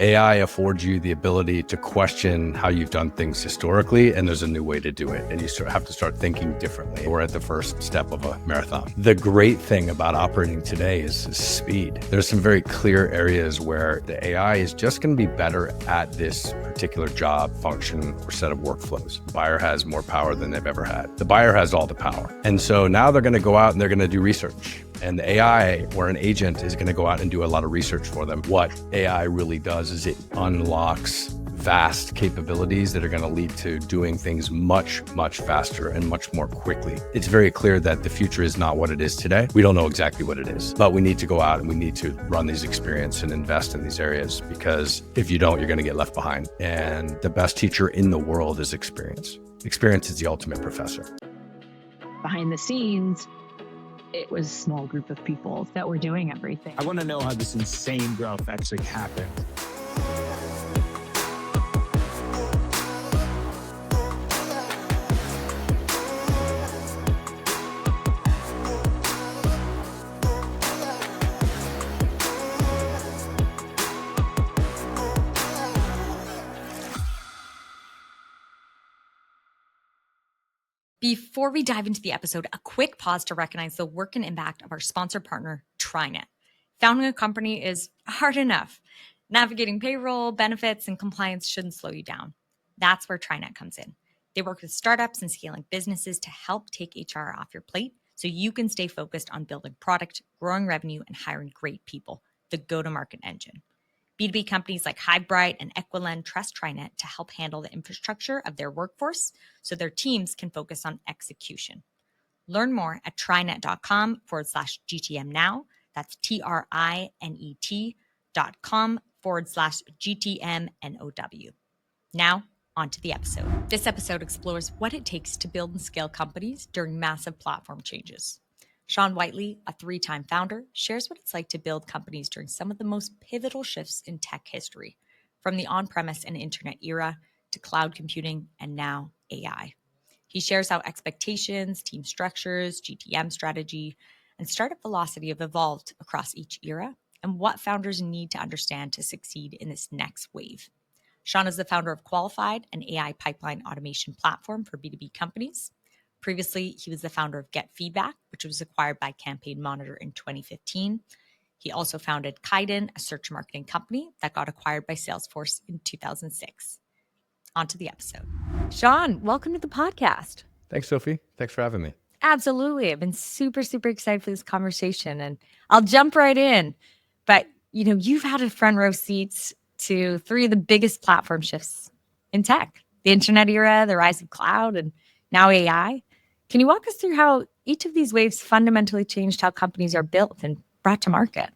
AI affords you the ability to question how you've done things historically, and there's a new way to do it. And you have to start thinking differently. We're at the first step of a marathon. The great thing about operating today is speed. There's some very clear areas where the AI is just going to be better at this particular job, function, or set of workflows. The buyer has more power than they've ever had. The buyer has all the power. And so now they're going to go out and they're going to do research. And the AI or an agent is going to go out and do a lot of research for them. What AI really does is it unlocks vast capabilities that are going to lead to doing things much, much faster and much more quickly. It's very clear that the future is not what it is today. We don't know exactly what it is, but we need to go out and we need to run these experiments and invest in these areas, because if you don't, you're going to get left behind. And the best teacher in the world is experience. Experience is the ultimate professor. Behind the scenes, it was a small group of people that were doing everything. I want to know how this insane growth actually happened. Before we dive into the episode, a quick pause to recognize the work and impact of our sponsor partner, TriNet. Founding a company is hard enough. Navigating payroll, benefits, and compliance shouldn't slow you down. That's where TriNet comes in. They work with startups and scaling businesses to help take HR off your plate so you can stay focused on building product, growing revenue, and hiring great people, the go-to-market engine. B2B companies like Hivebright and Equilend trust TriNet to help handle the infrastructure of their workforce so their teams can focus on execution. Learn more at trinet.com/GTM now. That's TRINET.com/GTMNOW. Now, on to the episode. This episode explores what it takes to build and scale companies during massive platform changes. Sean Whiteley, a 3-time founder, shares what it's like to build companies during some of the most pivotal shifts in tech history, from the on-premise and internet era to cloud computing and now AI. He shares how expectations, team structures, GTM strategy, and startup velocity have evolved across each era, and what founders need to understand to succeed in this next wave. Sean is the founder of Qualified, an AI pipeline automation platform for B2B companies. Previously, he was the founder of GetFeedback, which was acquired by Campaign Monitor in 2015. He also founded Kieden, a search marketing company that got acquired by Salesforce in 2006. On to the episode. Sean, welcome to the podcast. Thanks, Sophie. Thanks for having me. Absolutely. I've been super, super excited for this conversation, and I'll jump right in. But, you've had a front row seats to 3 of the biggest platform shifts in tech: the internet era, the rise of cloud, and now AI. Can you walk us through how each of these waves fundamentally changed how companies are built and brought to market?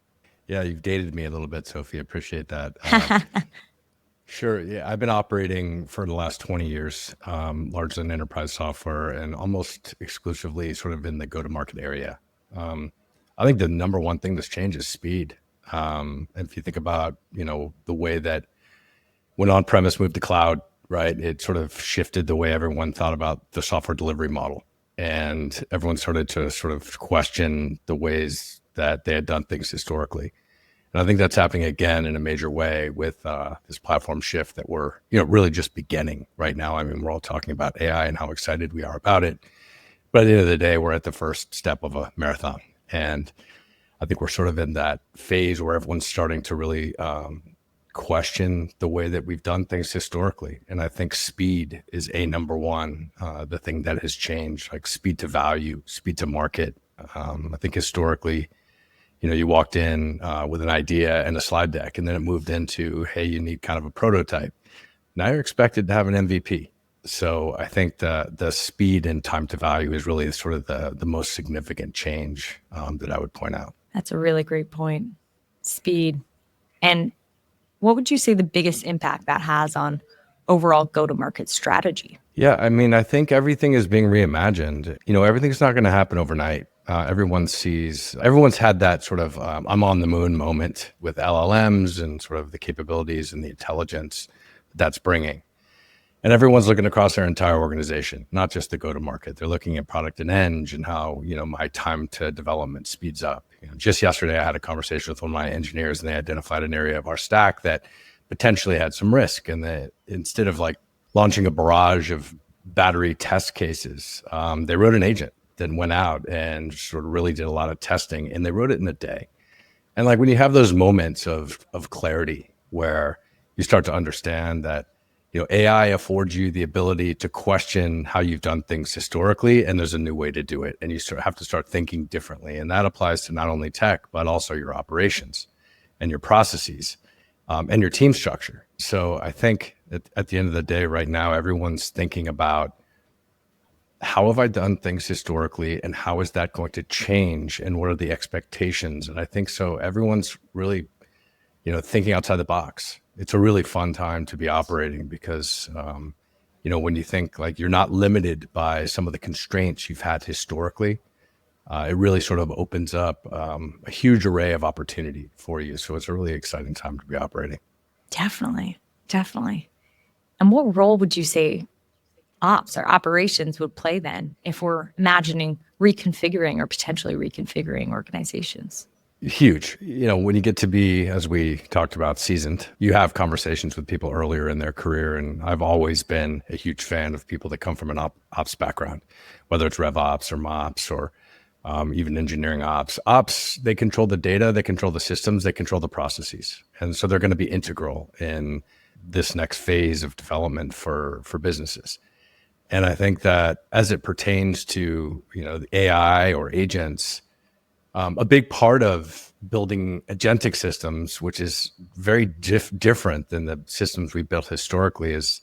Yeah, you've dated me a little bit, Sophie. I appreciate that. Sure. Yeah, I've been operating for the last 20 years, largely in enterprise software and almost exclusively sort of in the go-to-market area. I think the number one thing that's changed is speed. If you think about, the way that when on-premise moved to cloud, right, it sort of shifted the way everyone thought about the software delivery model. And everyone started to sort of question the ways that they had done things historically. And I think that's happening again in a major way with this platform shift that we're, really just beginning right now. I mean, we're all talking about AI and how excited we are about it. But at the end of the day, we're at the first step of a marathon. And I think we're sort of in that phase where everyone's starting to really question the way that we've done things historically. And I think speed is number one, the thing that has changed, like speed to value, speed to market. I think historically, you walked in with an idea and a slide deck, and then it moved into, hey, you need kind of a prototype. Now you're expected to have an MVP. So I think the speed and time to value is really sort of the most significant change that I would point out. That's a really great point. Speed. And what would you say the biggest impact that has on overall go-to-market strategy? Yeah, I mean, I think everything is being reimagined. Everything's not going to happen overnight. Everyone's had that sort of I'm on the moon moment with LLMs and sort of the capabilities and the intelligence that's bringing. And everyone's looking across their entire organization, not just the go-to-market. They're looking at product and eng and how, my time to development speeds up. Just yesterday, I had a conversation with one of my engineers, and they identified an area of our stack that potentially had some risk. And that instead of like launching a barrage of battery test cases, they wrote an agent that went out and sort of really did a lot of testing, and they wrote it in a day. And like when you have those moments of clarity where you start to understand that, AI affords you the ability to question how you've done things historically, and there's a new way to do it. And you have to start thinking differently. And that applies to not only tech, but also your operations and your processes, and your team structure. So I think at the end of the day, right now, everyone's thinking about, how have I done things historically, and how is that going to change, and what are the expectations? And I think so everyone's really, thinking outside the box. It's a really fun time to be operating because, when you think like you're not limited by some of the constraints you've had historically, it really sort of opens up a huge array of opportunity for you. So it's a really exciting time to be operating. Definitely. And what role would you say ops or operations would play then if we're imagining reconfiguring or potentially reconfiguring organizations? Huge. When you get to be, as we talked about, seasoned, you have conversations with people earlier in their career. And I've always been a huge fan of people that come from an ops background, whether it's RevOps or MOps or even engineering ops. Ops, they control the data, they control the systems, they control the processes. And so they're going to be integral in this next phase of development for businesses. And I think that as it pertains to, the AI or agents, a big part of building agentic systems, which is very different than the systems we built historically, is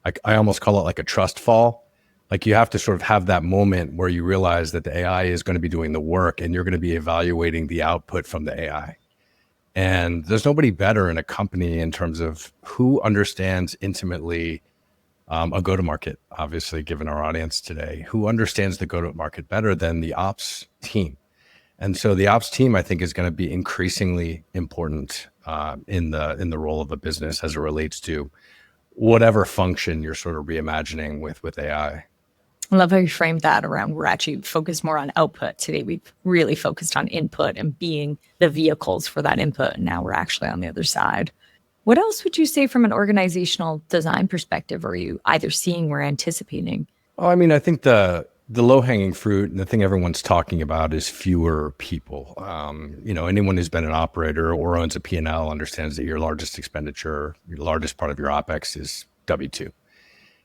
I almost call it like a trust fall. Like you have to sort of have that moment where you realize that the AI is going to be doing the work and you're going to be evaluating the output from the AI. And there's nobody better in a company in terms of who understands intimately a go-to-market, obviously, given our audience today, who understands the go-to-market better than the ops team. And so the ops team, I think, is going to be increasingly important in the role of a business as it relates to whatever function you're sort of reimagining with AI. I love how you framed that around we're actually focused more on output. Today, we've really focused on input and being the vehicles for that input. And now we're actually on the other side. What else would you say from an organizational design perspective are you either seeing or anticipating? Well, I mean, I think the low-hanging fruit and the thing everyone's talking about is fewer people. Anyone who's been an operator or owns a P&L understands that your largest expenditure, your largest part of your OpEx is W2.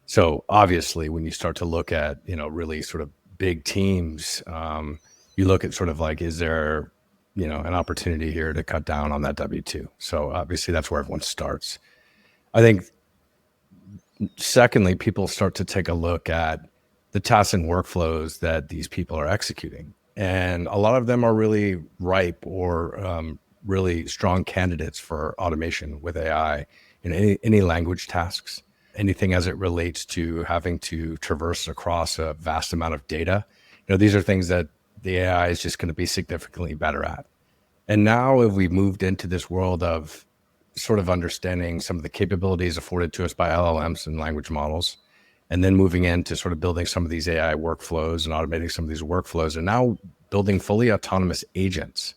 So obviously, when you start to look at, really sort of big teams, you look at sort of like, is there, an opportunity here to cut down on that W2? So obviously, that's where everyone starts. I think, secondly, people start to take a look at the tasks and workflows that these people are executing. And a lot of them are really ripe or really strong candidates for automation with AI in any language tasks. Anything as it relates to having to traverse across a vast amount of data. These are things that the AI is just going to be significantly better at. And now if we've moved into this world of sort of understanding some of the capabilities afforded to us by LLMs and language models, and then moving into sort of building some of these AI workflows and automating some of these workflows, and now building fully autonomous agents,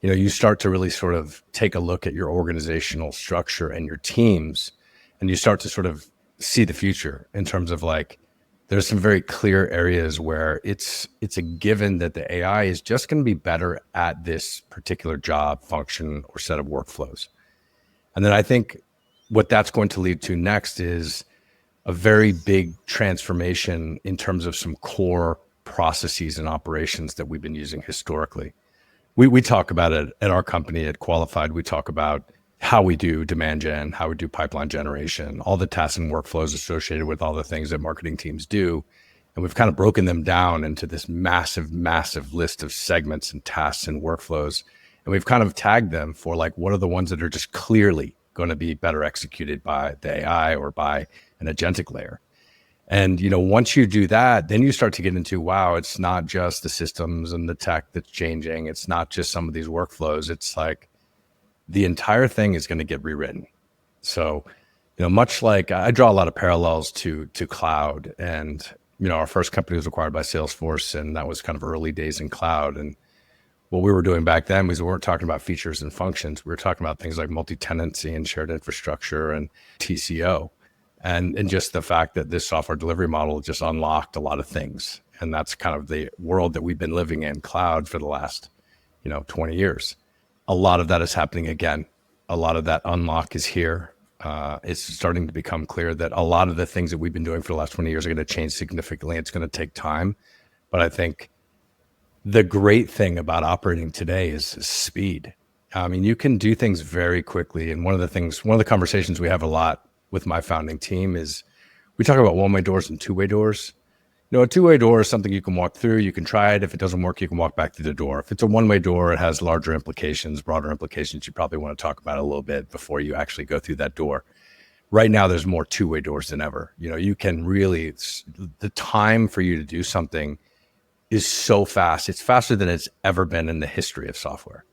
you start to really sort of take a look at your organizational structure and your teams, and you start to sort of see the future in terms of like, there's some very clear areas where it's a given that the AI is just going to be better at this particular job, function, or set of workflows. And then I think what that's going to lead to next is a very big transformation in terms of some core processes and operations that we've been using historically. We talk about it at our company at Qualified. We talk about how we do demand gen, how we do pipeline generation, all the tasks and workflows associated with all the things that marketing teams do. And we've kind of broken them down into this massive, massive list of segments and tasks and workflows. And we've kind of tagged them for like, what are the ones that are just clearly going to be better executed by the AI or by an agentic layer. And, once you do that, then you start to get into, wow, it's not just the systems and the tech that's changing. It's not just some of these workflows. It's like the entire thing is going to get rewritten. So, much like I draw a lot of parallels to cloud, and, our first company was acquired by Salesforce, and that was kind of early days in cloud. And what we were doing back then was we weren't talking about features and functions. We were talking about things like multi-tenancy and shared infrastructure and TCO. And just the fact that this software delivery model just unlocked a lot of things. And that's kind of the world that we've been living in, cloud, for the last, 20 years. A lot of that is happening again. A lot of that unlock is here. It's starting to become clear that a lot of the things that we've been doing for the last 20 years are going to change significantly. It's going to take time. But I think the great thing about operating today is speed. I mean, you can do things very quickly. And one of the conversations we have a lot with my founding team is we talk about one-way doors and two-way doors. A two-way door is something you can walk through. You can try it. If it doesn't work, you can walk back through the door. If it's a one-way door, it has larger implications, broader implications. You probably want to talk about it a little bit before you actually go through that door. Right now, there's more two-way doors than ever. You can really, the time for you to do something is so fast. It's faster than it's ever been in the history of software.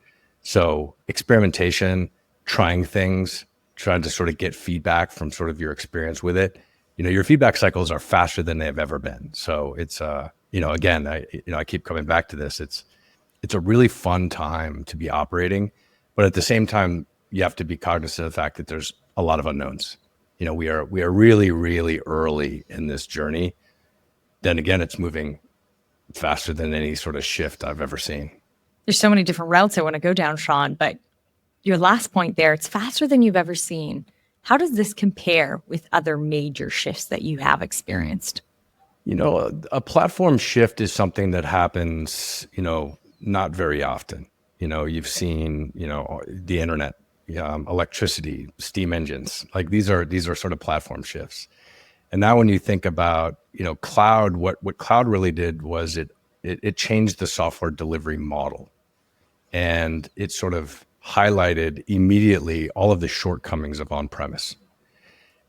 So experimentation, trying things, trying to sort of get feedback from sort of your experience with it. Your feedback cycles are faster than they've ever been. So it's, again, I keep coming back to this. It's a really fun time to be operating, but at the same time, you have to be cognizant of the fact that there's a lot of unknowns. We are really, really early in this journey. Then again, it's moving faster than any sort of shift I've ever seen. There's so many different routes I want to go down, Sean, but your last point there, it's faster than you've ever seen. How does this compare with other major shifts that you have experienced? A platform shift is something that happens, not very often. You've seen, the internet, electricity, steam engines, like these are sort of platform shifts. And now when you think about, cloud, what cloud really did was it changed the software delivery model. And it sort of highlighted immediately all of the shortcomings of on-premise.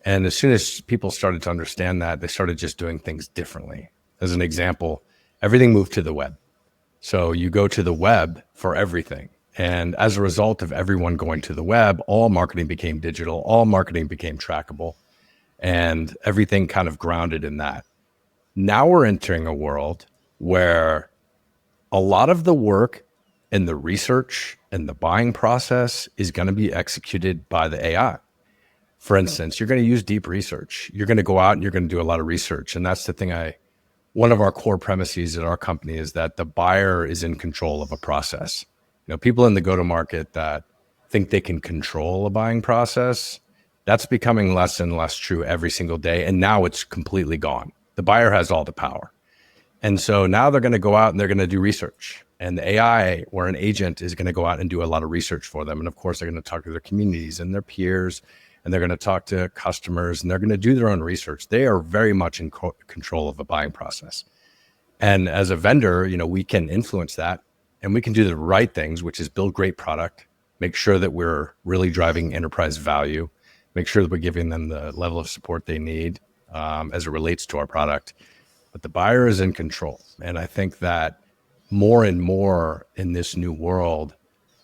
And as soon as people started to understand that, they started just doing things differently. As an example, everything moved to the web. So you go to the web for everything. And as a result of everyone going to the web, all marketing became digital, all marketing became trackable, and everything kind of grounded in that. Now we're entering a world where a lot of the work and the research and the buying process is going to be executed by the AI. For instance, you're going to use deep research. You're going to go out and you're going to do a lot of research. And that's the thing one of our core premises at our company is that the buyer is in control of a process. People in the go-to-market that think they can control a buying process, that's becoming less and less true every single day. And now it's completely gone. The buyer has all the power. And so now they're going to go out and they're going to do research. And the AI or an agent is going to go out and do a lot of research for them. And of course, they're going to talk to their communities and their peers, and they're going to talk to customers, and they're going to do their own research. They are very much in control of a buying process. And as a vendor, we can influence that, and we can do the right things, which is build great product, make sure that we're really driving enterprise value, make sure that we're giving them the level of support they need as it relates to our product. But the buyer is in control. And I think that more and more in this new world,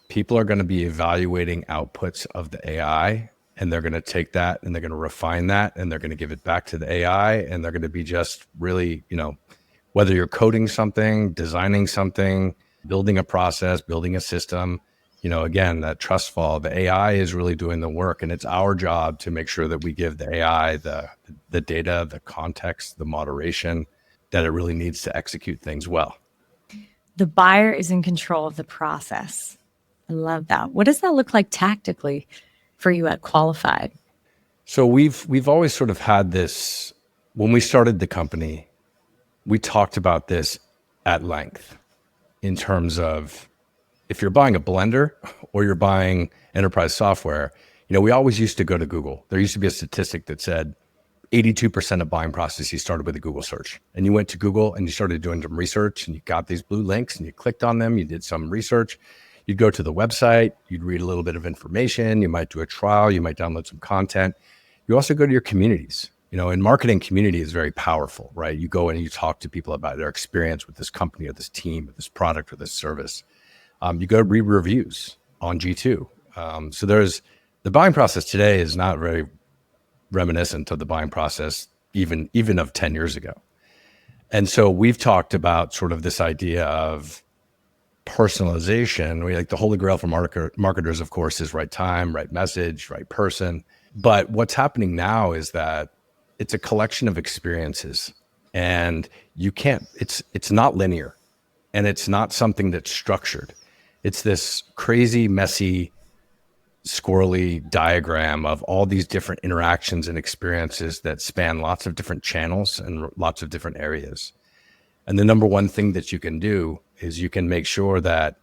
people are going to be evaluating outputs of the AI, and they're going to take that and they're going to refine that and they're going to give it back to the AI, and they're going to be just really, whether you're coding something, designing something, building a process, building a system, again, that trust fall, the AI is really doing the work, and it's our job to make sure that we give the AI the data, the context, the moderation that it really needs to execute things well. The buyer is in control of the process. I love that. What does that look like tactically for you at Qualified? So we've always sort of had this, when we started the company, we talked about this at length in terms of if you're buying a blender or you're buying enterprise software, we always used to go to Google. There used to be a statistic that said 82% of buying processes started with a Google search. And you went to Google and you started doing some research and you got these blue links and you clicked on them, you did some research. You'd go to the website, you'd read a little bit of information, you might do a trial, you might download some content. You also go to your communities. In marketing, community is very powerful, right? You go and you talk to people about their experience with this company or this team or this product or this service. You go read reviews on G2. So there's the buying process today is not very reminiscent of the buying process even of 10 years ago. And so we've talked about sort of this idea of personalization. We like the holy grail for marketers, of course, is right time, right message, right person. But what's happening now is that it's a collection of experiences, and it's not linear, and it's not something that's structured. It's this crazy, messy, squirrely diagram of all these different interactions and experiences that span lots of different channels and lots of different areas. And the number one thing that you can do is you can make sure that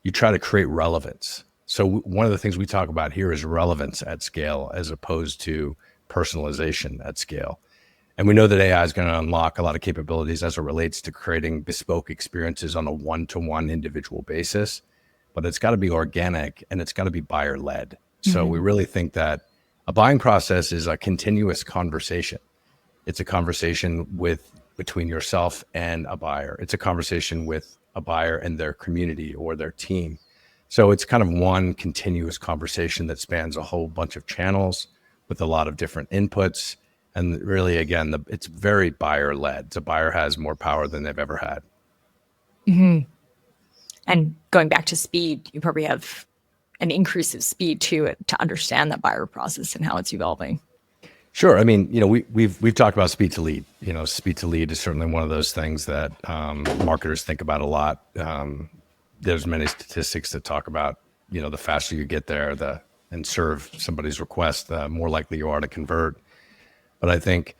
you try to create relevance. So one of the things we talk about here is relevance at scale as opposed to personalization at scale. And we know that AI is going to unlock a lot of capabilities as it relates to creating bespoke experiences on a one-to-one individual basis, but it's got to be organic and it's got to be buyer-led. So we really think that a buying process is a continuous conversation. It's a conversation between yourself and a buyer. It's a conversation with a buyer and their community or their team. So it's kind of one continuous conversation that spans a whole bunch of channels with a lot of different inputs. And really, again, it's very buyer-led. The buyer has more power than they've ever had. And going back to speed, you probably have an increase of speed to understand that buyer process and how it's evolving. Sure. I mean, we've talked about speed to lead. Speed to lead is certainly one of those things that marketers think about a lot. There's many statistics that talk about, the faster you get there, and serve somebody's request, the more likely you are to convert. But I think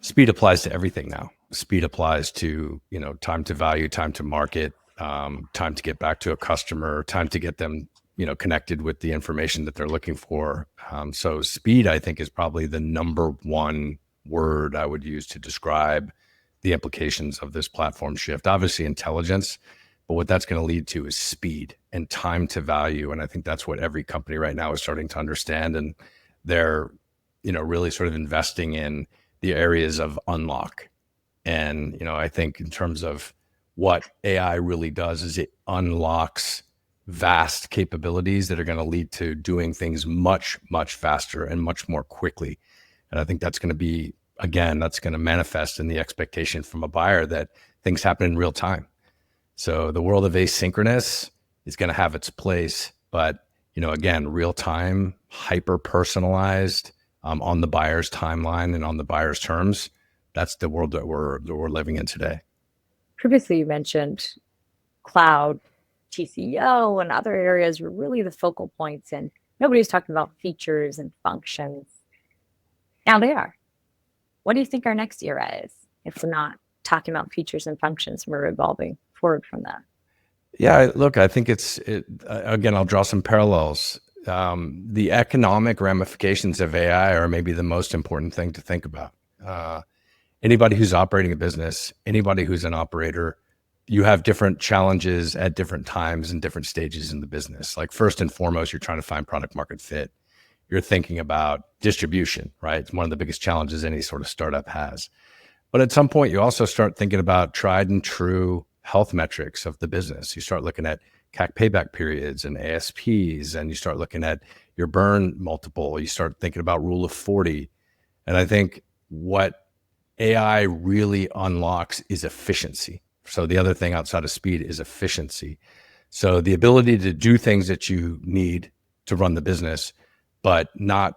speed applies to everything now. Speed applies to, time to value, time to market, time to get back to a customer, time to get them, connected with the information that they're looking for. So speed, I think, is probably the number one word I would use to describe the implications of this platform shift. Obviously intelligence, but what that's going to lead to is speed and time to value. And I think that's what every company right now is starting to understand. And they're, really sort of investing in the areas of unlock. And, I think in terms of what AI really does is it unlocks vast capabilities that are going to lead to doing things much, much faster and much more quickly. And I think that's going to be, again, that's going to manifest in the expectation from a buyer that things happen in real time. So the world of asynchronous is going to have its place, but, again, real time, hyper personalized, on the buyer's timeline and on the buyer's terms. That's the world that we're living in today. Previously, you mentioned cloud, TCO, and other areas were really the focal points, and nobody's talking about features and functions. Now they are. What do you think our next era is if we're not talking about features and functions? We're evolving forward from that. Yeah, look, I think again, I'll draw some parallels. The economic ramifications of AI are maybe the most important thing to think about. Anybody who's operating a business, anybody who's an operator, you have different challenges at different times and different stages in the business. Like first and foremost, you're trying to find product market fit. You're thinking about distribution, right? It's one of the biggest challenges any sort of startup has. But at some point, you also start thinking about tried and true health metrics of the business. You start looking at CAC payback periods and ASPs, and you start looking at your burn multiple. You start thinking about rule of 40. And I think what AI really unlocks is efficiency. So the other thing outside of speed is efficiency. So the ability to do things that you need to run the business, but not,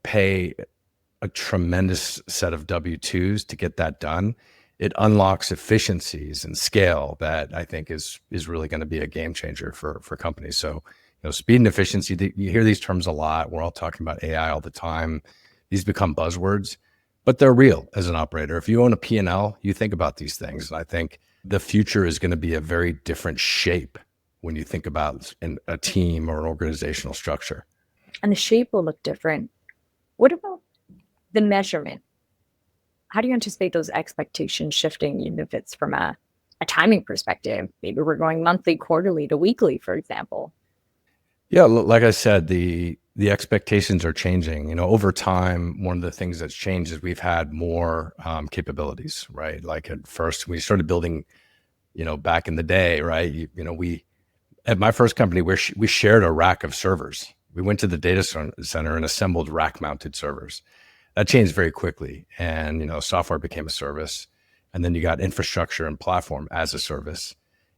pay a tremendous set of W-2s to get that done. It unlocks efficiencies and scale that I think is really going to be a game changer for companies. So, speed and efficiency, you hear these terms a lot. We're all talking about AI all the time. These become buzzwords, but they're real as an operator. If you own a P&L, you think about these things. And I think the future is going to be a very different shape when you think about a team or an organizational structure. And the shape will look different. What about the measurement? How do you anticipate those expectations shifting, even if it's from a timing perspective? Maybe we're going monthly, quarterly to weekly, for example. Yeah, like I said, the expectations are changing. Over time, one of the things that's changed is we've had more capabilities, right? Like at first, we started building, back in the day, right? We at my first company, we shared a rack of servers. We went to the data center and assembled rack-mounted servers. That changed very quickly, and software became a service, and then you got infrastructure and platform as a service,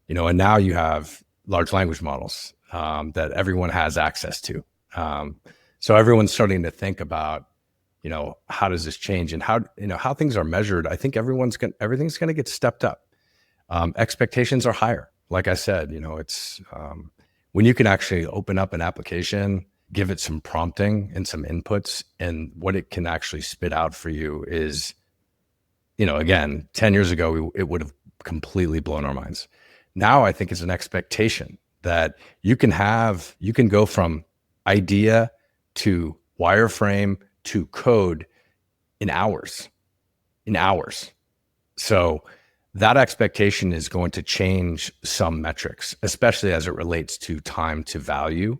and now you have large language models that everyone has access to. So everyone's starting to think about, how does this change and how things are measured. I think everything's going to get stepped up. Expectations are higher. Like I said, it's when you can actually open up an application, give it some prompting and some inputs, and what it can actually spit out for you is, again, 10 years ago, it would have completely blown our minds. Now I think it's an expectation that you can go from idea to wireframe to code in hours. So that expectation is going to change some metrics, especially as it relates to time to value.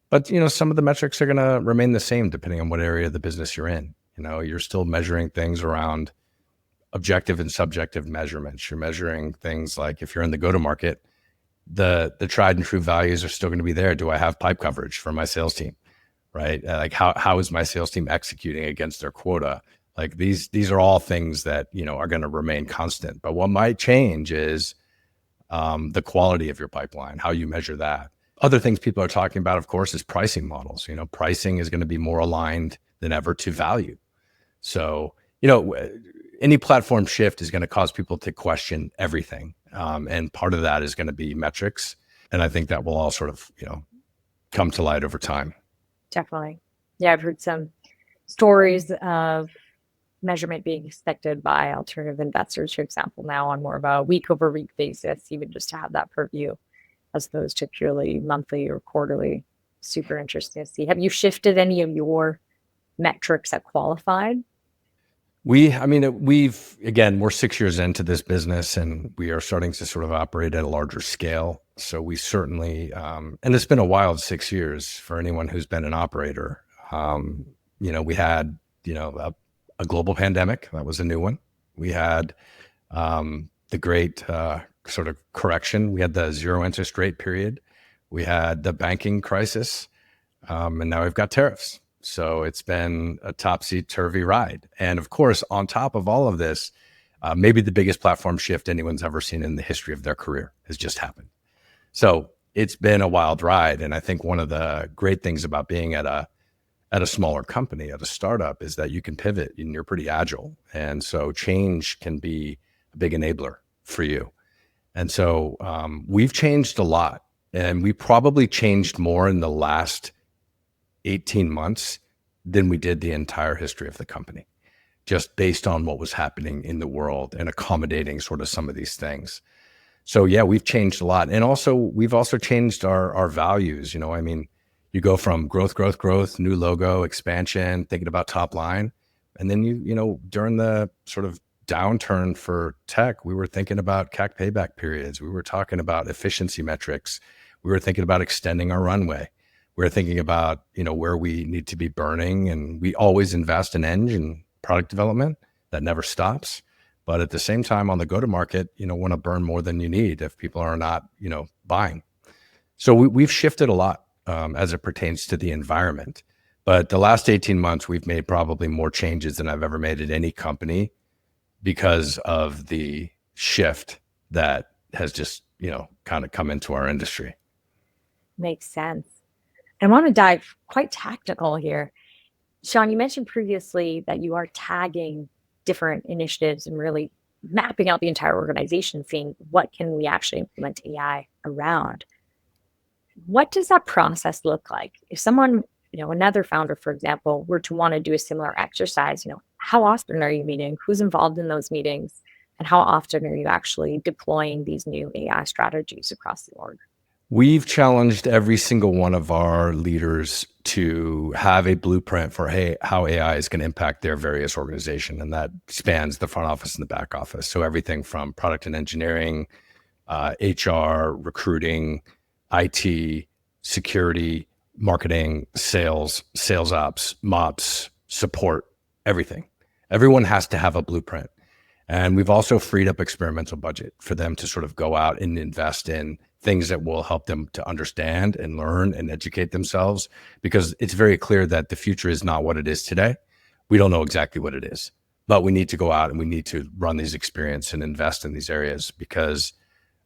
But, some of the metrics are going to remain the same depending on what area of the business you're in. You're still measuring things around objective and subjective measurements. You're measuring things like, if you're in the go-to-market, the tried and true values are still going to be there. Do I have pipe coverage for my sales team? Right? Like how is my sales team executing against their quota? Like these are all things that, are going to remain constant. But what might change is the quality of your pipeline, how you measure that. Other things people are talking about, of course, is pricing models. Pricing is going to be more aligned than ever to value. So, any platform shift is going to cause people to question everything. And part of that is going to be metrics. And I think that will all sort of, come to light over time. Definitely. Yeah, I've heard some stories of measurement being expected by alternative investors, for example, now on more of a week over week basis, even just to have that purview as opposed to purely monthly or quarterly. Super interesting to see. Have you shifted any of your metrics at Qualified? We're 6 years into this business and we are starting to sort of operate at a larger scale. So we certainly, and it's been a wild 6 years for anyone who's been an operator. We had, a global pandemic. That was a new one. We had the great sort of correction. We had the zero interest rate period. We had the banking crisis. And now we've got tariffs. So it's been a topsy-turvy ride. And of course, on top of all of this, maybe the biggest platform shift anyone's ever seen in the history of their career has just happened. So it's been a wild ride. And I think one of the great things about being at a smaller company, at a startup, is that you can pivot and you're pretty agile. And so change can be a big enabler for you. And so we've changed a lot. And we probably changed more in the last 18 months than we did the entire history of the company, just based on what was happening in the world and accommodating sort of some of these things. So yeah, we've changed a lot. And also we've also changed our values. You go from growth, new logo, expansion, thinking about top line. And then during the sort of downturn for tech, we were thinking about CAC payback periods. We were talking about efficiency metrics. We were thinking about extending our runway. We're thinking about, where we need to be burning, and we always invest in engine product development that never stops. But at the same time, on the go-to-market, want to burn more than you need if people are not, buying. So we've shifted a lot as it pertains to the environment. But the last 18 months, we've made probably more changes than I've ever made at any company because of the shift that has just, kind of come into our industry. Makes sense. I want to dive quite tactical here. Sean, you mentioned previously that you are tagging different initiatives and really mapping out the entire organization, seeing what can we actually implement AI around. What does that process look like? If someone, another founder, for example, were to want to do a similar exercise, how often are you meeting? Who's involved in those meetings? And how often are you actually deploying these new AI strategies across the org? We've challenged every single one of our leaders to have a blueprint for how AI is going to impact their various organization. And that spans the front office and the back office. So everything from product and engineering, HR, recruiting, IT, security, marketing, sales ops, MOPS, support, everything. Everyone has to have a blueprint. And we've also freed up experimental budget for them to sort of go out and invest in things that will help them to understand and learn and educate themselves, because it's very clear that the future is not what it is today. We don't know exactly what it is, but we need to go out and we need to run these experiments and invest in these areas, because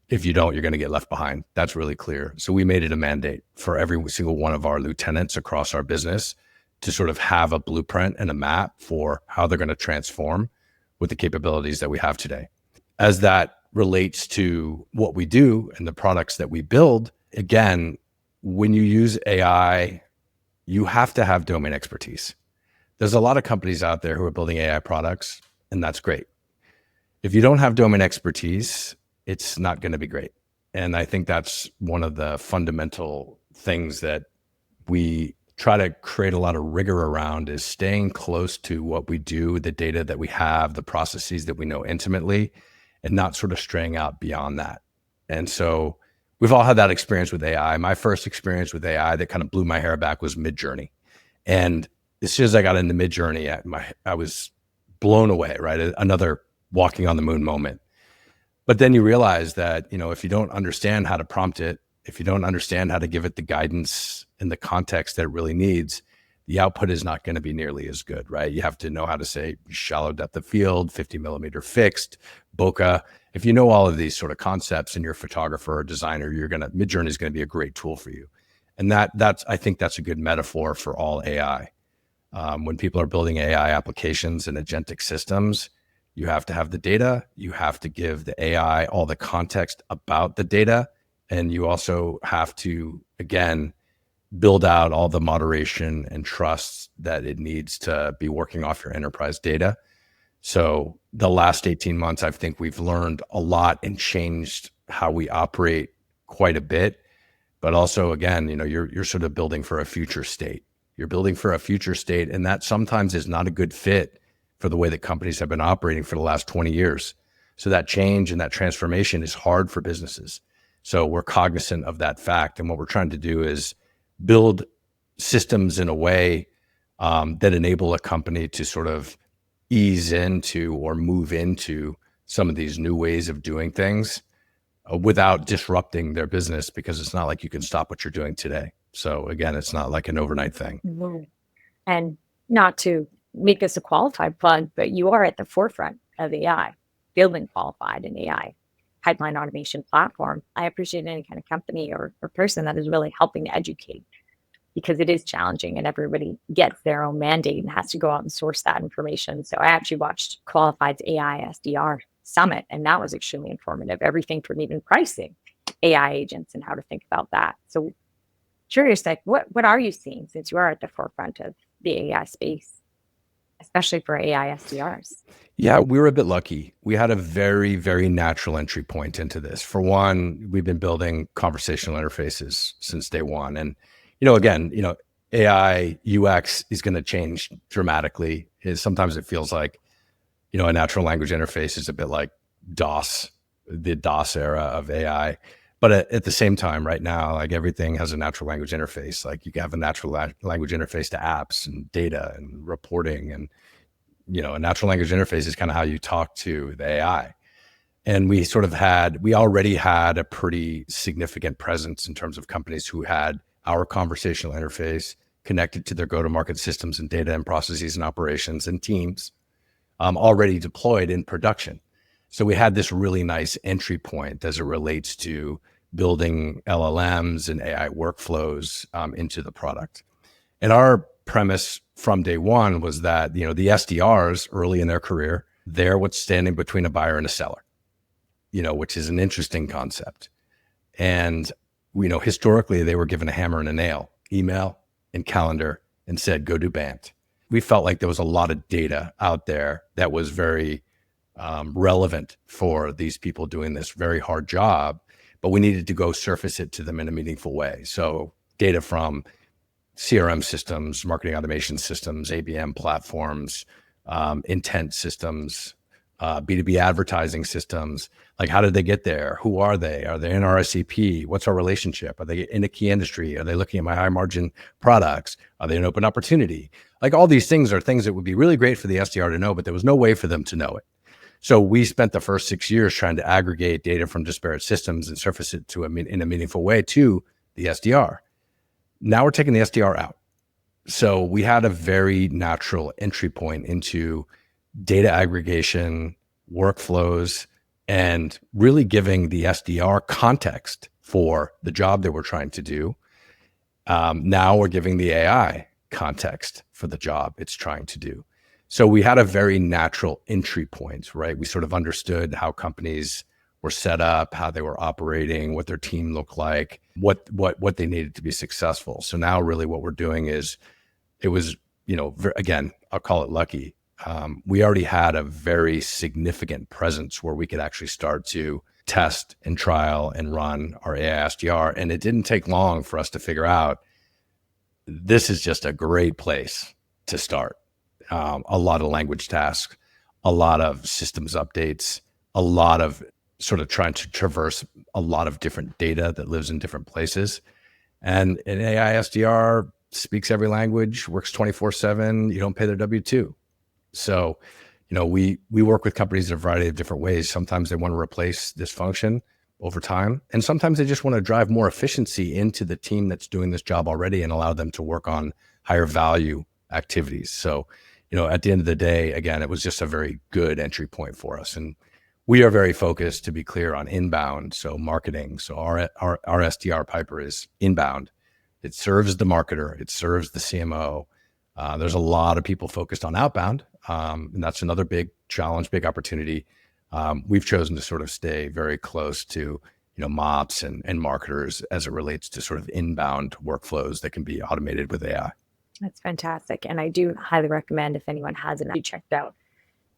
If you don't, you're going to get left behind. That's really clear. So we made it a mandate for every single one of our lieutenants across our business to sort of have a blueprint and a map for how they're going to transform with the capabilities that we have today. As that relates to what we do and the products that we build, again, when you use AI, you have to have domain expertise. There's a lot of companies out there who are building AI products, and that's great. If you don't have domain expertise, it's not going to be great. And I think that's one of the fundamental things that we try to create a lot of rigor around, is staying close to what we do, the data that we have, the processes that we know intimately, and not sort of straying out beyond that. And so we've all had that experience with AI. My first experience with AI that kind of blew my hair back was Midjourney. And as soon as I got into Midjourney, I was blown away, right? Another walking on the moon moment. But then you realize that, if you don't understand how to prompt it, if you don't understand how to give it the guidance and the context that it really needs, the output is not going to be nearly as good, right? You have to know how to say shallow depth of field, 50 millimeter fixed, bokeh. If you know all of these sort of concepts and you're a photographer or designer, Midjourney is going to be a great tool for you. And I think that's a good metaphor for all AI. When people are building AI applications and agentic systems, you have to have the data, you have to give the AI all the context about the data, and you also have to, again, build out all the moderation and trust that it needs to be working off your enterprise data. So the last 18 months, I think we've learned a lot and changed how we operate quite a bit. But also, again, you're sort of building for a future state. You're building for a future state, and that sometimes is not a good fit for the way that companies have been operating for the last 20 years. So that change and that transformation is hard for businesses. So we're cognizant of that fact. And what we're trying to do is build systems in a way that enable a company to sort of ease into or move into some of these new ways of doing things without disrupting their business, because it's not like you can stop what you're doing today. So again, it's not like an overnight thing. Mhm. And not to make this a qualified plug, but you are at the forefront of AI, building qualified in AI pipeline automation platform. I appreciate any kind of company or person that is really helping to educate, because it is challenging and everybody gets their own mandate and has to go out and source that information. So I actually watched Qualified's AI SDR summit, and that was extremely informative. Everything from even pricing AI agents and how to think about that. So curious, like what are you seeing, since you are at the forefront of the AI space, especially for AI SDRs? Yeah, we were a bit lucky. We had a very, very natural entry point into this. For one, we've been building conversational interfaces since day one. And, again, AI UX is going to change dramatically. Sometimes it feels like, a natural language interface is a bit like DOS, the DOS era of AI. But at the same time, right now, like everything has a natural language interface. Like you have a natural language interface to apps and data and reporting, and a natural language interface is kind of how you talk to the AI. And we already had a pretty significant presence in terms of companies who had our conversational interface connected to their go-to-market systems and data and processes and operations and teams already deployed in production. So we had this really nice entry point as it relates to building LLMs and AI workflows into the product. And our premise from day one was that, the SDRs early in their career, they're what's standing between a buyer and a seller, which is an interesting concept. And, historically, they were given a hammer and a nail, email and calendar, and said, go do BANT. We felt like there was a lot of data out there that was very relevant for these people doing this very hard job, but we needed to go surface it to them in a meaningful way. So data from CRM systems, marketing automation systems, ABM platforms, intent systems, B2B advertising systems. Like, how did they get there? Who are they? Are they in our SCP? What's our relationship? Are they in a key industry? Are they looking at my high margin products? Are they an open opportunity? Like, all these things are things that would be really great for the SDR to know, but there was no way for them to know it. So we spent the first 6 years trying to aggregate data from disparate systems and surface it in a meaningful way to the SDR. Now we're taking the SDR out. So we had a very natural entry point into data aggregation, workflows, and really giving the SDR context for the job that we're trying to do. Now we're giving the AI context for the job it's trying to do. So we had a very natural entry point, right? We sort of understood how companies were set up, how they were operating, what their team looked like, what they needed to be successful. So now really what we're doing is, it was, again, I'll call it lucky. We already had a very significant presence where we could actually start to test and trial and run our AI SDR. And it didn't take long for us to figure out this is just a great place to start. A lot of language tasks, a lot of systems updates, a lot of sort of trying to traverse a lot of different data that lives in different places. And an AI SDR speaks every language, works 24/7. You don't pay their W-2. So, we work with companies in a variety of different ways. Sometimes they want to replace this function over time, and sometimes they just want to drive more efficiency into the team that's doing this job already and allow them to work on higher value activities. So, at the end of the day, again, it was just a very good entry point for us. And we are very focused, to be clear, on inbound, so marketing. So our SDR Piper is inbound. It serves the marketer. It serves the CMO. There's a lot of people focused on outbound, and that's another big challenge, big opportunity. We've chosen to sort of stay very close to, MOPs and marketers as it relates to sort of inbound workflows that can be automated with AI. That's fantastic. And I do highly recommend, if anyone hasn't checked out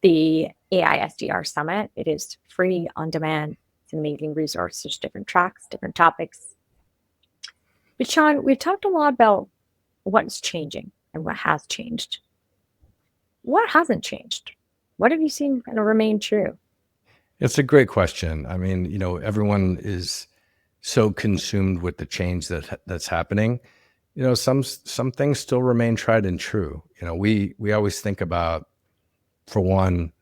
the AI SDR Summit. It is free, on demand. It's an amazing resource. There's different tracks, different topics. But Sean, we've talked a lot about what's changing and what has changed. What hasn't changed? What have you seen kind of remain true? It's a great question. I mean, everyone is so consumed with the change that's happening. Some things still remain tried and true. We always think about, for one,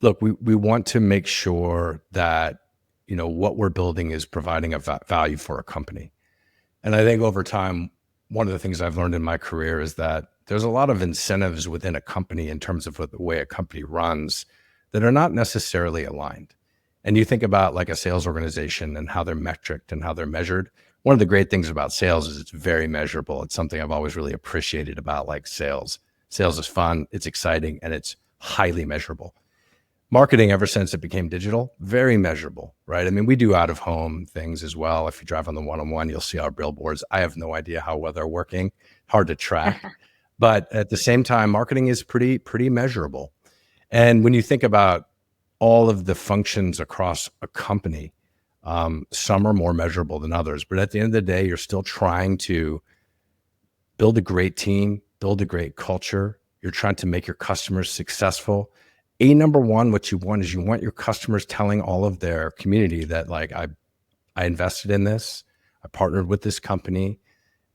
look, we want to make sure that, what we're building is providing a value for a company. And I think over time, one of the things I've learned in my career is that there's a lot of incentives within a company in terms of the way a company runs that are not necessarily aligned. And you think about like a sales organization and how they're metriced and how they're measured. One of the great things about sales is it's very measurable. It's something I've always really appreciated about like sales. Sales is fun, it's exciting, and it's highly measurable. Marketing, ever since it became digital, very measurable, right? I mean, we do out-of-home things as well. If you drive on the 101, you'll see our billboards. I have no idea how well they're working, hard to track. But at the same time, marketing is pretty measurable. And when you think about all of the functions across a company, some are more measurable than others. But at the end of the day, you're still trying to build a great team, build a great culture. You're trying to make your customers successful. Number one, what you want is you want your customers telling all of their community that like, I invested in this, I partnered with this company,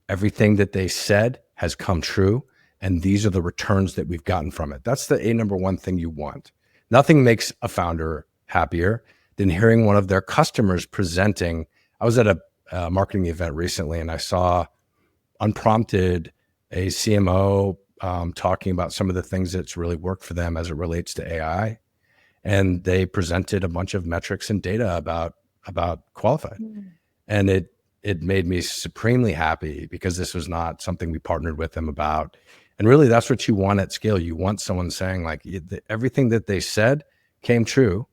everything that they said has come true, and these are the returns that we've gotten from it. That's the number one thing you want. Nothing makes a founder happier than hearing one of their customers presenting. I was at a marketing event recently, and I saw, unprompted, a CMO talking about some of the things that's really worked for them as it relates to AI. And they presented a bunch of metrics and data about Qualified. And it made me supremely happy because this was not something we partnered with them about. And really, that's what you want at scale. You want someone saying like everything that they said came true.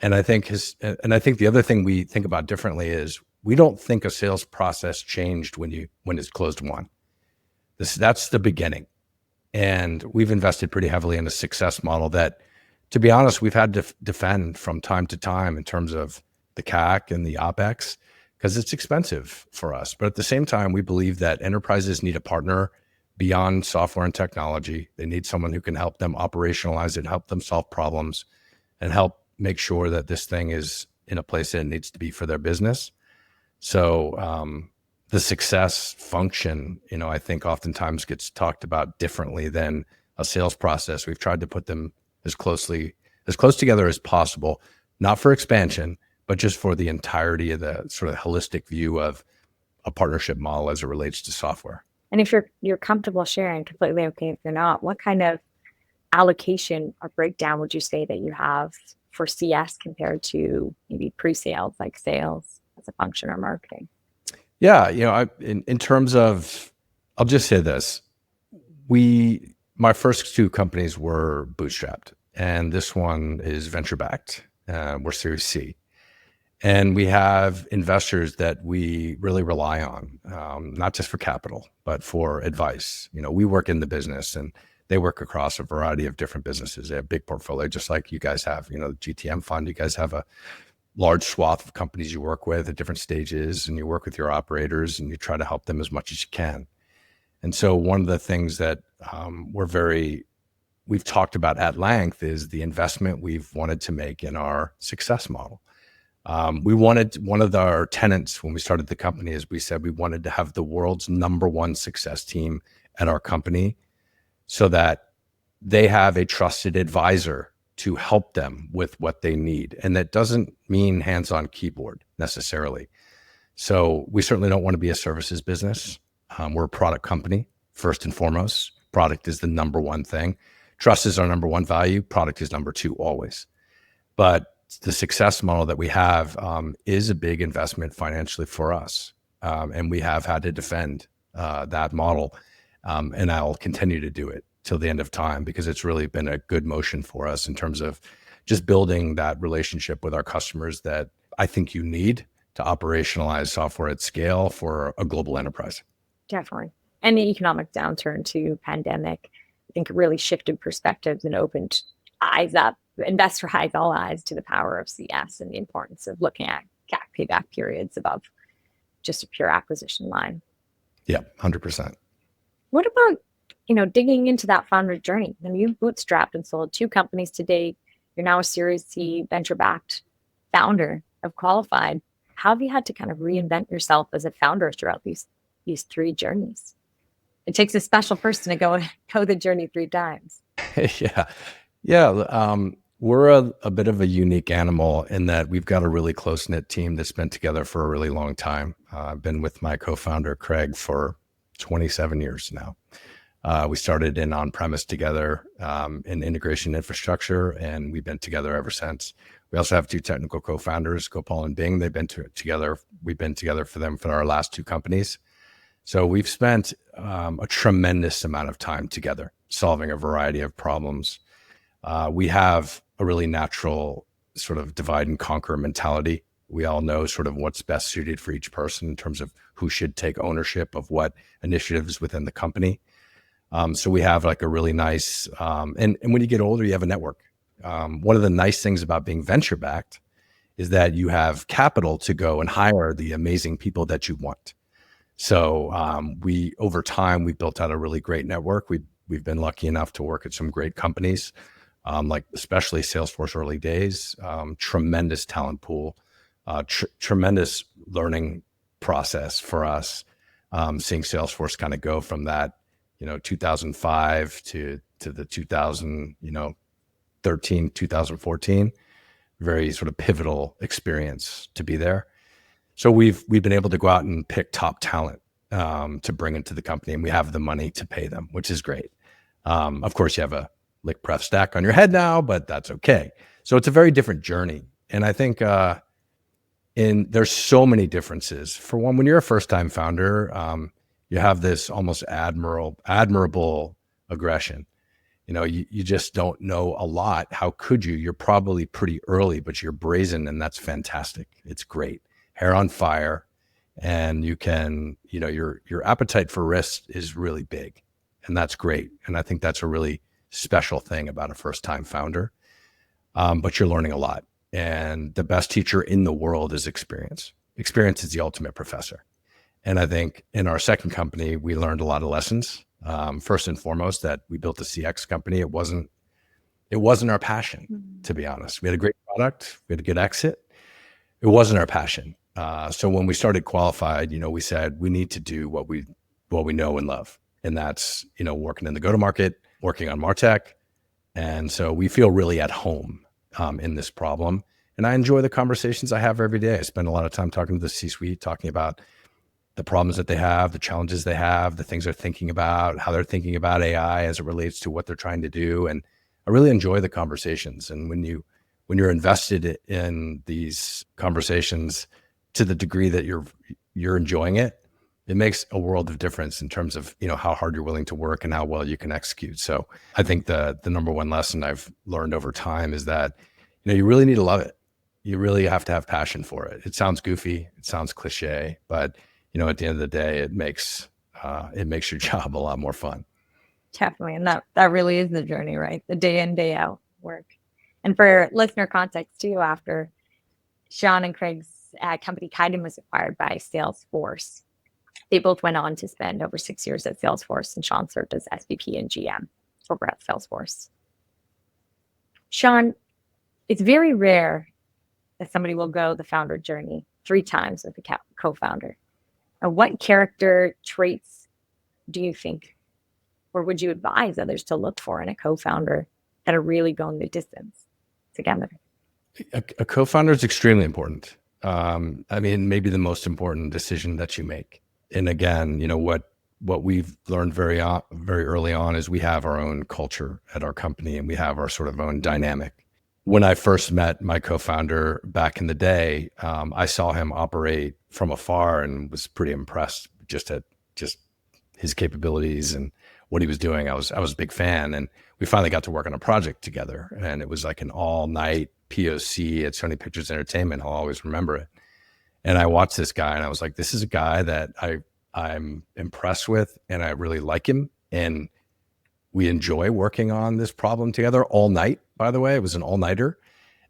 And I think the other thing we think about differently is we don't think a sales process changed when it's closed won. That's the beginning. And we've invested pretty heavily in a success model that, to be honest, we've had to defend from time to time in terms of the CAC and the OpEx, because it's expensive for us. But at the same time, we believe that enterprises need a partner beyond software and technology. They need someone who can help them operationalize it, help them solve problems, and help make sure that this thing is in a place that it needs to be for their business. So the success function, I think oftentimes gets talked about differently than a sales process. We've tried to put them as close together as possible, not for expansion, but just for the entirety of the sort of holistic view of a partnership model as it relates to software. And if you're comfortable sharing, completely okay if you're not, what kind of allocation or breakdown would you say that you have for CS compared to maybe pre-sales, like sales as a function or marketing? Yeah, in terms of, I'll just say this: my first two companies were bootstrapped, and this one is venture backed. We're Series C. And we have investors that we really rely on, not just for capital, but for advice. We work in the business and they work across a variety of different businesses. They have a big portfolio, just like you guys have, the GTM fund. You guys have a large swath of companies you work with at different stages, and you work with your operators and you try to help them as much as you can. And so one of the things that we've talked about at length is the investment we've wanted to make in our success model. One of our tenets when we started the company is we said we wanted to have the world's number one success team at our company so that they have a trusted advisor to help them with what they need. And that doesn't mean hands-on keyboard necessarily. So we certainly don't want to be a services business. We're a product company, first and foremost. Product is the number one thing. Trust is our number one value. Product is number two always. But the success model that we have is a big investment financially for us. And we have had to defend that model. And I'll continue to do it till the end of time, because it's really been a good motion for us in terms of just building that relationship with our customers that I think you need to operationalize software at scale for a global enterprise. Definitely. And the economic downturn to pandemic, I think really shifted perspectives and opened eyes up, investor eyes, all eyes to the power of CS and the importance of looking at CAC payback periods above just a pure acquisition line. Yeah, 100%. What about, digging into that founder journey? I mean, you've bootstrapped and sold two companies to date. You're now a Series C venture-backed founder of Qualified. How have you had to kind of reinvent yourself as a founder throughout these three journeys? It takes a special person to go the journey 3 times. Yeah. We're a bit of a unique animal in that we've got a really close-knit team that's been together for a really long time. I've been with my co-founder, Craig, for 27 years now. We started in on-premise together in integration infrastructure, and we've been together ever since. We also have 2 technical co-founders, Gopal and Bing. They've been together. We've been together for our last 2 companies. So we've spent a tremendous amount of time together solving a variety of problems. We have a really natural sort of divide and conquer mentality. We all know sort of what's best suited for each person in terms of who should take ownership of what initiatives within the company. So we have like a really nice, and when you get older, you have a network. One of the nice things about being venture backed is that you have capital to go and hire the amazing people that you want. So over time, we built out a really great network. We've been lucky enough to work at some great companies, like especially Salesforce early days, tremendous talent pool, tremendous learning process for us, seeing Salesforce kind of go from that, 2005 to the 2013, 2014, very sort of pivotal experience to be there. So we've been able to go out and pick top talent to bring into the company, and we have the money to pay them, which is great. Of course, you have a lick pref stack on your head now, but that's okay. So it's a very different journey. And I think there's so many differences. For one, when you're a first-time founder, you have this almost admirable aggression. You just don't know a lot. How could you? You're probably pretty early, but you're brazen, and that's fantastic. It's great. Hair on fire, and you can, your appetite for risk is really big, and that's great. And I think that's a really special thing about a first-time founder. But you're learning a lot, and the best teacher in the world is experience. Experience is the ultimate professor. And I think in our second company, we learned a lot of lessons. First and foremost, that we built a CX company. It wasn't our passion, to be honest. We had a great product. We had a good exit. It wasn't our passion. So when we started Qualified, we said we need to do what we know and love. And that's, working in the go-to-market, working on MarTech. And so we feel really at home in this problem. And I enjoy the conversations I have every day. I spend a lot of time talking to the C-suite, talking about the problems that they have, the challenges they have, the things they're thinking about, how they're thinking about AI as it relates to what they're trying to do. And I really enjoy the conversations. And when you when you're invested in these conversations to the degree that you're enjoying it, it makes a world of difference in terms of, how hard you're willing to work and how well you can execute. So I think the number one lesson I've learned over time is that, you really need to love it. You really have to have passion for it. It sounds goofy, it sounds cliche, but at the end of the day, it makes your job a lot more fun. Definitely. And that really is the journey, right? The day in, day out work. And for listener context too, after Sean and Craig's company Kieden was acquired by Salesforce, they both went on to spend over 6 years at Salesforce, and Sean served as SVP and GM over at Salesforce. Sean, it's very rare that somebody will go the founder journey 3 times with a co-founder. What character traits do you think, or would you advise others to look for in a co-founder that are really going the distance together? A co-founder is extremely important. Maybe the most important decision that you make. And again, what we've learned very early on is we have our own culture at our company, and we have our sort of own dynamic. When I first met my co-founder back in the day, I saw him operate from afar and was pretty impressed just at his capabilities and what he was doing. I was a big fan, and we finally got to work on a project together, and it was like an all-night POC at Sony Pictures Entertainment. I'll always remember it. And I watched this guy, and I was like, this is a guy that I'm impressed with, and I really like him, and we enjoy working on this problem together all night. By the way, it was an all-nighter.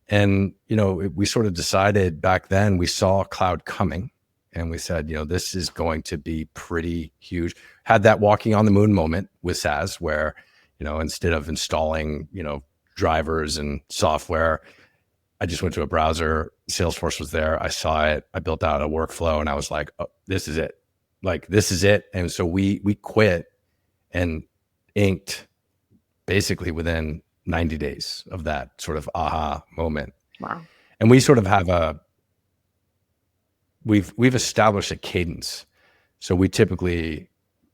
And, we sort of decided back then, we saw cloud coming, and we said, this is going to be pretty huge. Had that walking on the moon moment with SaaS where, instead of installing, drivers and software, I just went to a browser, Salesforce was there. I saw it. I built out a workflow, and I was like, oh, this is it. This is it. And so we quit and inked basically within 90 days of that sort of aha moment. Wow. And we sort of have we've established a cadence. So we typically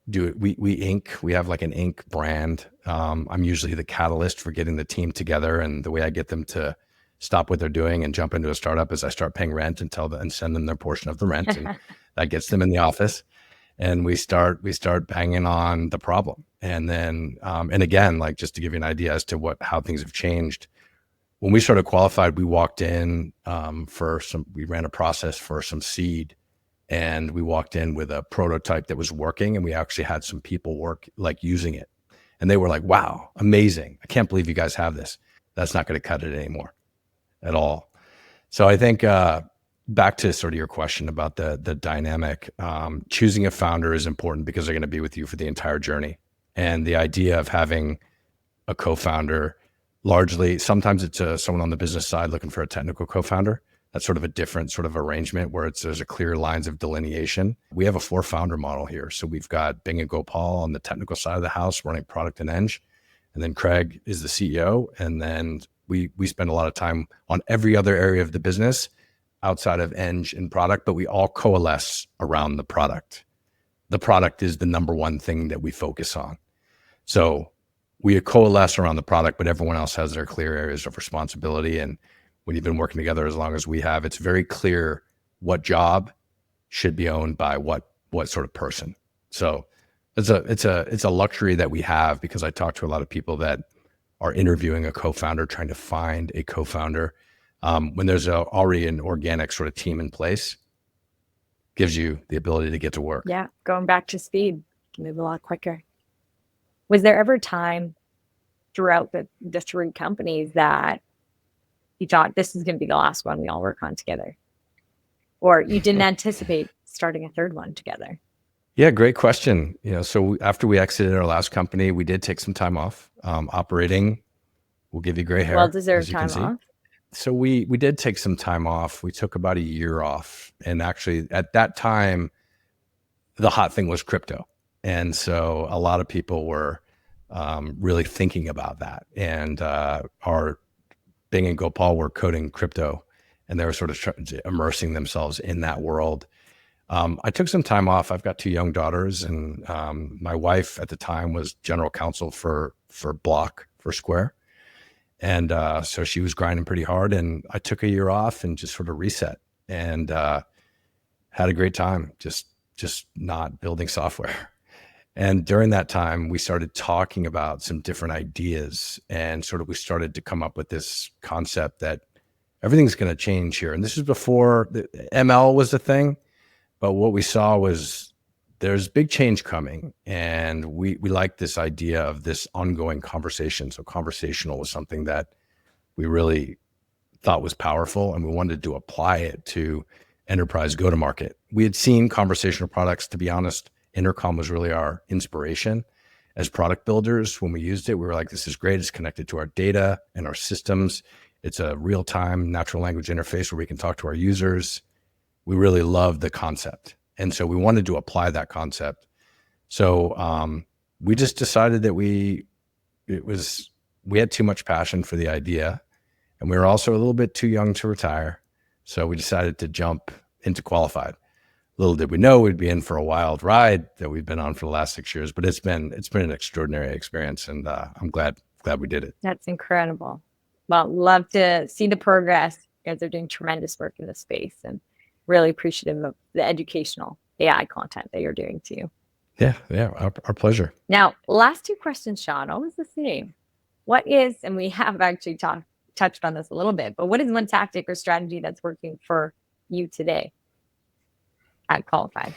do it. We ink, we have like an ink brand. I'm usually the catalyst for getting the team together. And the way I get them to stop what they're doing and jump into a startup is I start paying rent and send them their portion of the rent. And that gets them in the office. And we start banging on the problem. And then, and again, just to give you an idea as to how things have changed, when we started Qualified, we walked in we ran a process for some seed, and we walked in with a prototype that was working, and we actually had some people using it. And they were like, wow, amazing. I can't believe you guys have this. That's not going to cut it anymore at all. So I think, back to sort of your question about the dynamic, choosing a founder is important because they're going to be with you for the entire journey. And the idea of having a co-founder, largely, sometimes it's someone on the business side looking for a technical co-founder. That's sort of a different sort of arrangement where there's a clear lines of delineation. We have a 4-founder model here. So we've got Bing and Gopal on the technical side of the house running product and eng. And then Craig is the CEO. And then we spend a lot of time on every other area of the business outside of eng and product, but we all coalesce around the product. The product is the number one thing that we focus on. So we coalesce around the product, but everyone else has their clear areas of responsibility. And when you've been working together as long as we have, it's very clear what job should be owned by what sort of person. So it's a luxury that we have, because I talk to a lot of people that are interviewing a co-founder, trying to find a co-founder. When there's already an organic sort of team in place, gives you the ability to get to work. Yeah, going back to speed, can move a lot quicker. Was there ever a time throughout the 3 companies that you thought this is going to be the last one we all work on together, or you didn't anticipate starting a 3rd one together? Yeah, great question. So after we exited our last company, we did take some time off. Operating will give you gray hair. Well-deserved time off. So we did take some time off. We took about a year off. And actually at that time, the hot thing was crypto. And so a lot of people were really thinking about that. And our Bing and Gopal were coding crypto, and they were sort of immersing themselves in that world. I took some time off. I've got 2 young daughters, and my wife at the time was general counsel for Block, for Square. And so she was grinding pretty hard, and I took a year off and just sort of reset and had a great time just not building software. And during that time, we started talking about some different ideas, and sort of we started to come up with this concept that everything's going to change here. And this was before the ML was a thing, but what we saw was there's big change coming, and we liked this idea of this ongoing conversation. So conversational was something that we really thought was powerful, and we wanted to apply it to enterprise go-to-market. We had seen conversational products, to be honest. Intercom was really our inspiration as product builders. When we used it, we were like, this is great. It's connected to our data and our systems. It's a real-time natural language interface where we can talk to our users. We really loved the concept. And so we wanted to apply that concept. So we just decided that we had too much passion for the idea, and we were also a little bit too young to retire. So we decided to jump into qualified. Little did we know we'd be in for a wild ride that we've been on for the last 6 years, but it's been an extraordinary experience, and I'm glad we did it. That's incredible. Well, love to see the progress. You guys are doing tremendous work in this space, and really appreciative of the educational AI content that you're doing too. Yeah, our pleasure. Now, last two questions, Sean, always the same. What is, and we have actually touched on this a little bit, but what is one tactic or strategy that's working for you today at Qualified?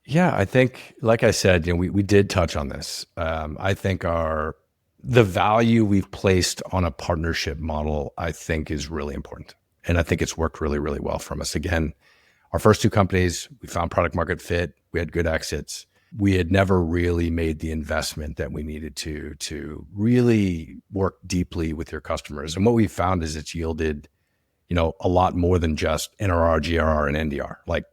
Yeah, I think, like I said, we did touch on this. I think the value we've placed on a partnership model, I think, is really important. And I think it's worked really, really well from us. Again, our first two companies, we found product market fit. We had good exits. We had never really made the investment that we needed to really work deeply with your customers. And what we found is it's yielded, a lot more than just NRR, GRR, and NDR, like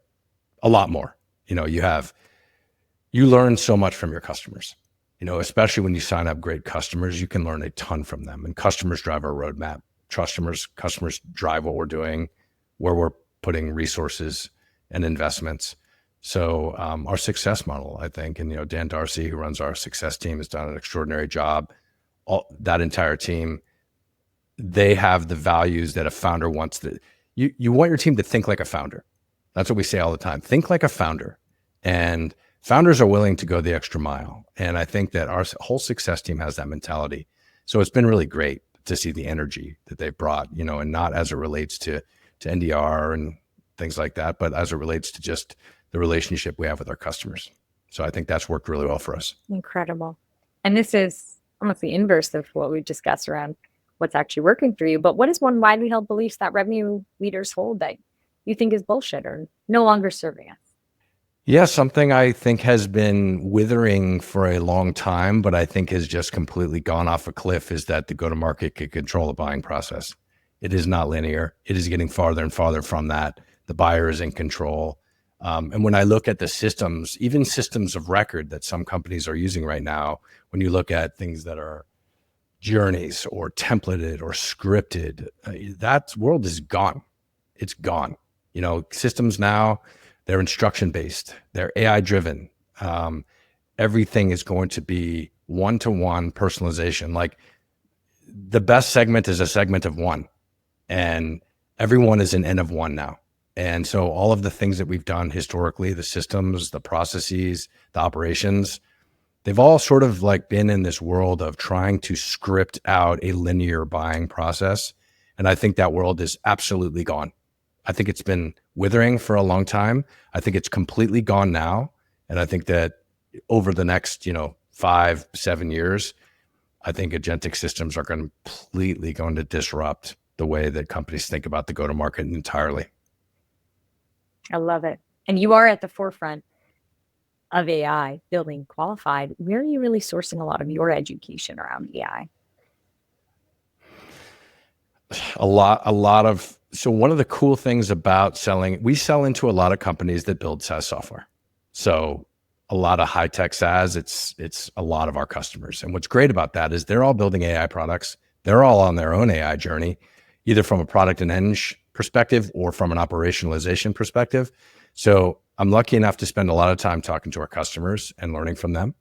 a lot more. You learn so much from your customers, especially when you sign up great customers, you can learn a ton from them, and customers drive our roadmap. Customers drive what we're doing, where we're putting resources and investments. So our success model, I think, and Dan Darcy, who runs our success team, has done an extraordinary job. That entire team, they have the values that a founder wants. You want your team to think like a founder. That's what we say all the time. Think like a founder. And founders are willing to go the extra mile. And I think that our whole success team has that mentality. So it's been really great to see the energy that they've brought, and not as it relates to NDR and things like that, but as it relates to just the relationship we have with our customers. So I think that's worked really well for us. Incredible. And this is almost the inverse of what we discussed around what's actually working for you. But what is one widely held belief that revenue leaders hold that you think is bullshit or no longer serving us? Yeah, something I think has been withering for a long time, but I think has just completely gone off a cliff, is that the go-to-market can control the buying process. It is not linear. It is getting farther and farther from that. The buyer is in control. And when I look at the systems, even systems of record that some companies are using right now, when you look at things that are journeys or templated or scripted, that world is gone. It's gone. Systems now, they're instruction-based. They're AI-driven. Everything is going to be one-to-one personalization. Like, the best segment is a segment of one, and everyone is an N of one now. And so all of the things that we've done historically, the systems, the processes, the operations, they've all sort of like been in this world of trying to script out a linear buying process. And I think that world is absolutely gone. I think it's been withering for a long time. I think it's completely gone now. And I think that over the next, 5-7 years, I think agentic systems are completely going to disrupt the way that companies think about the go-to-market entirely. I love it. And you are at the forefront of AI, building Qualified. Where are you really sourcing a lot of your education around AI? So one of the cool things about we sell into a lot of companies that build SaaS software. So a lot of high-tech SaaS, it's a lot of our customers. And what's great about that is they're all building AI products. They're all on their own AI journey, either from a product and eng perspective or from an operationalization perspective. So I'm lucky enough to spend a lot of time talking to our customers and learning from them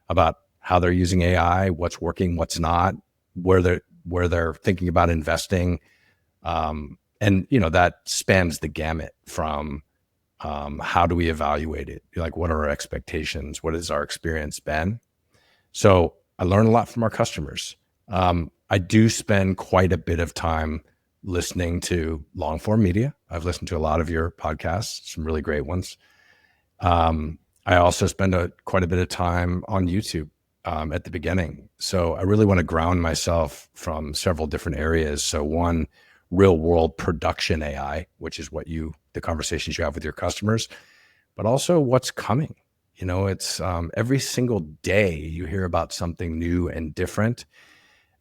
about how they're using AI, what's working, what's not, where where they're thinking about investing. And, that spans the gamut from how do we evaluate it? Like, what are our expectations? What has our experience been? So I learn a lot from our customers. I do spend quite a bit of time listening to long form media. I've listened to a lot of your podcasts, some really great ones. I also spend quite a bit of time on YouTube at the beginning. So I really want to ground myself from several different areas. So one, real world production AI, which is the conversations you have with your customers, but also what's coming. It's every single day you hear about something new and different.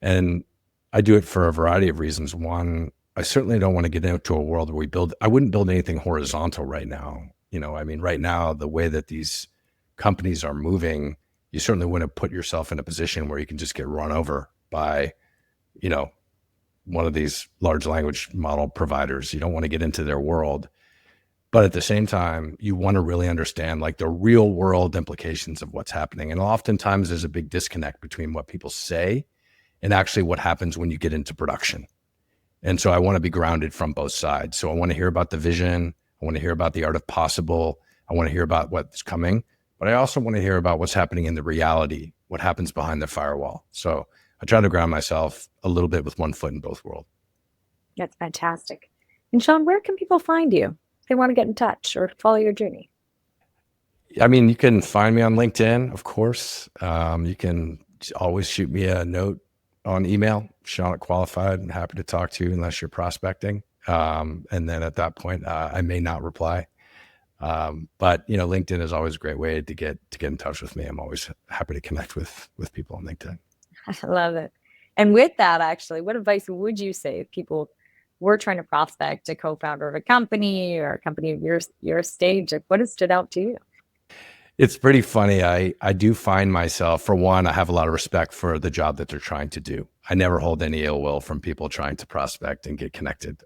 And I do it for a variety of reasons. One, I certainly don't want to get into a world where I wouldn't build anything horizontal right now. Right now, the way that these companies are moving, you certainly wouldn't put yourself in a position where you can just get run over by, one of these large language model providers. You don't want to get into their world. But at the same time, you want to really understand like the real world implications of what's happening. And oftentimes there's a big disconnect between what people say and actually what happens when you get into production. And so I want to be grounded from both sides. So I want to hear about the vision. I want to hear about the art of possible. I want to hear about what's coming, but I also want to hear about what's happening in the reality, what happens behind the firewall. So I try to ground myself a little bit with one foot in both worlds. That's fantastic. And Sean, where can people find you if they want to get in touch or follow your journey? You can find me on LinkedIn, of course. You can always shoot me a note on email, Sean at Qualified. I'm happy to talk to you unless you're prospecting. And then at that point, I may not reply. But LinkedIn is always a great way to get in touch with me. I'm always happy to connect with people on LinkedIn. I love it. And with that, actually, what advice would you say if people were trying to prospect a co-founder of a company or a company of your stage? Like, what has stood out to you? It's pretty funny. I do find myself, for one, I have a lot of respect for the job that they're trying to do. I never hold any ill will from people trying to prospect and get connected.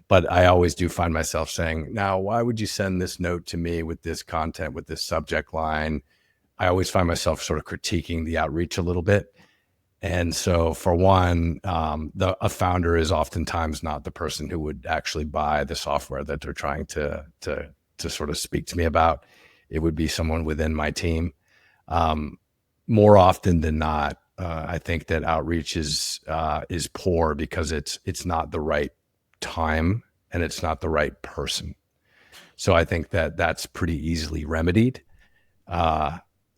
But I always do find myself saying, now, why would you send this note to me with this content, with this subject line? I always find myself sort of critiquing the outreach a little bit. And so for one, a founder is oftentimes not the person who would actually buy the software that they're trying to sort of speak to me about. It would be someone within my team. More often than not, I think that outreach is poor because it's not the right time and it's not the right person. So I think that that's pretty easily remedied.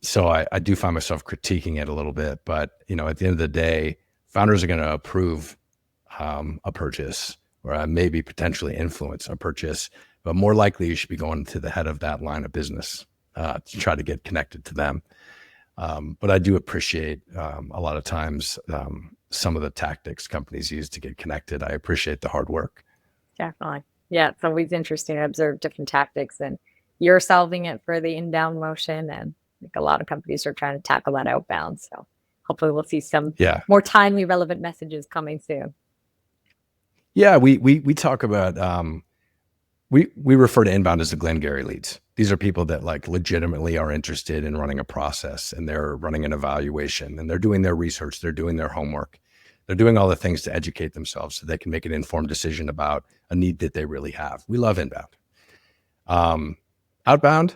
So I do find myself critiquing it a little bit, but at the end of the day, founders are going to approve a purchase or maybe potentially influence a purchase, but more likely you should be going to the head of that line of business to try to get connected to them. But I do appreciate a lot of times some of the tactics companies use to get connected. I appreciate the hard work. Definitely. Yeah, it's always interesting to observe different tactics, and you're solving it for the inbound motion, and I think a lot of companies are trying to tackle that outbound. So hopefully we'll see some more timely, relevant messages coming soon. Yeah, we talk about we refer to inbound as the Glengarry leads. These are people that like legitimately are interested in running a process, and they're running an evaluation, and they're doing their research, they're doing their homework. They're doing all the things to educate themselves so they can make an informed decision about a need that they really have. We love inbound. Outbound,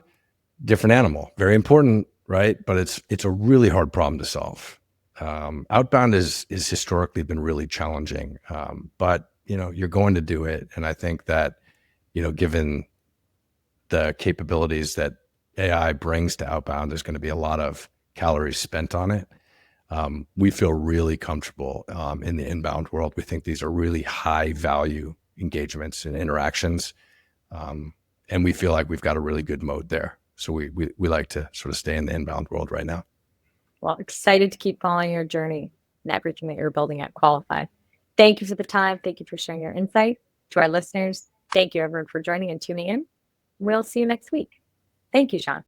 different animal, very important, right? But it's a really hard problem to solve. Outbound is historically been really challenging, but you're going to do it. And I think that, given the capabilities that AI brings to outbound, there's going to be a lot of calories spent on it. We feel really comfortable in the inbound world. We think these are really high value engagements and interactions. And we feel like we've got a really good mode there. So we like to sort of stay in the inbound world right now. Well, excited to keep following your journey and everything that you're building at Qualified. Thank you for the time. Thank you for sharing your insight. To our listeners, thank you everyone for joining and tuning in. We'll see you next week. Thank you, Sean.